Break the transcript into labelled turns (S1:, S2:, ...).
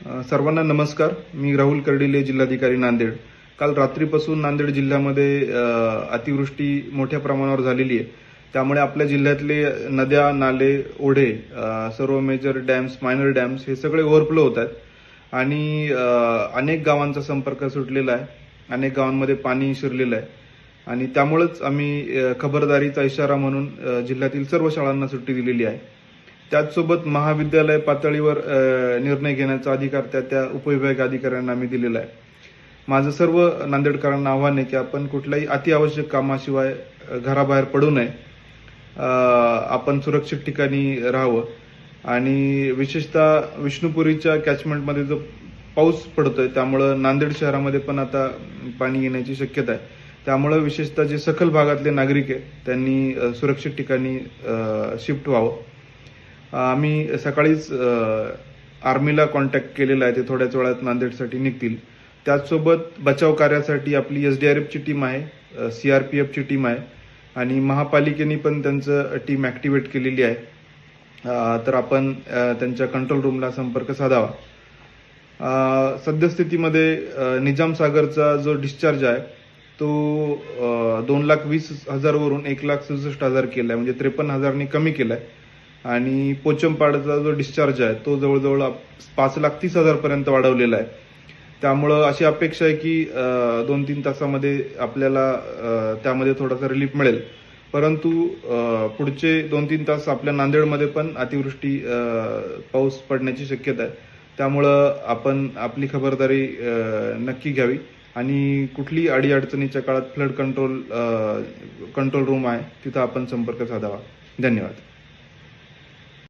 S1: सर्वांना नमस्कार. मी राहुल कर्डिले, जिल्हाधिकारी नांदेड. काल रात्रीपासून नांदेड जिल्ह्यामध्ये अतिवृष्टी मोठ्या प्रमाणावर झालेली आहे. त्यामुळे आपल्या जिल्ह्यातले नद्या, नाले, ओढे, सर्व मेजर डॅम्स, मायनर डॅम्स हे सगळे ओव्हरफ्लो होत आहेत आणि अनेक गावांचा संपर्क सुटलेला आहे. अनेक गावांमध्ये पाणी शिरलेलं आहे आणि त्यामुळेच आम्ही खबरदारीचा इशारा म्हणून जिल्ह्यातील सर्व शाळांना सुट्टी दिलेली आहे. त्याचसोबत महाविद्यालय पातळीवर निर्णय घेण्याचा अधिकार त्या उपविभागीय अधिकाऱ्यांना आम्ही दिलेला आहे. माझं सर्व नांदेडकरांना आव्हान आहे की आपण कुठल्याही अतिआवश्यक कामाशिवाय घराबाहेर पडू नये. आपण सुरक्षित ठिकाणी राहावं आणि विशेषतः विष्णुपुरीच्या कॅचमेंटमध्ये जो पाऊस पडतोय त्यामुळे नांदेड शहरामध्ये पण आता पाणी येण्याची शक्यता आहे. त्यामुळे विशेषतः जे सखल भागातले नागरिक आहेत त्यांनी सुरक्षित ठिकाणी शिफ्ट व्हावं. आम्ही सकाळीच आर्मीला कॉन्टॅक्ट केलेला आहे. ते थोड्याच वेळात नांदेडसाठी निघतील. त्याचसोबत बचाव कार्यासाठी आपली SDRFची टीम आहे, CRPFची टीम आहे आणि महापालिकेने पण त्यांचं टीम ऍक्टिव्हेट केलेली आहे. तर आपण त्यांच्या कंट्रोल रूमला संपर्क साधावा. सद्यस्थितीमध्ये निजाम सागरचा जो डिस्चार्ज आहे तो 2,20,000 वरून 1,67,000 केलाय, म्हणजे 53,000 कमी केलाय आणि पोचमपाडचा जो डिस्चार्ज आहे तो जवळजवळ 5,30,000 पर्यंत वाढवलेला आहे. त्यामुळं अशी अपेक्षा आहे की 2-3 तासामध्ये आपल्याला त्यामध्ये थोडासा रिलीफ मिळेल. परंतु पुढचे 2-3 तास आपल्या नांदेडमध्ये पण अतिवृष्टी पाऊस पडण्याची शक्यता आहे. त्यामुळं आपण आपली खबरदारी नक्की घ्यावी आणि कुठली अडीअडचणीच्या काळात फ्लड कंट्रोल रूम आहे तिथं आपण संपर्क साधावा. धन्यवाद.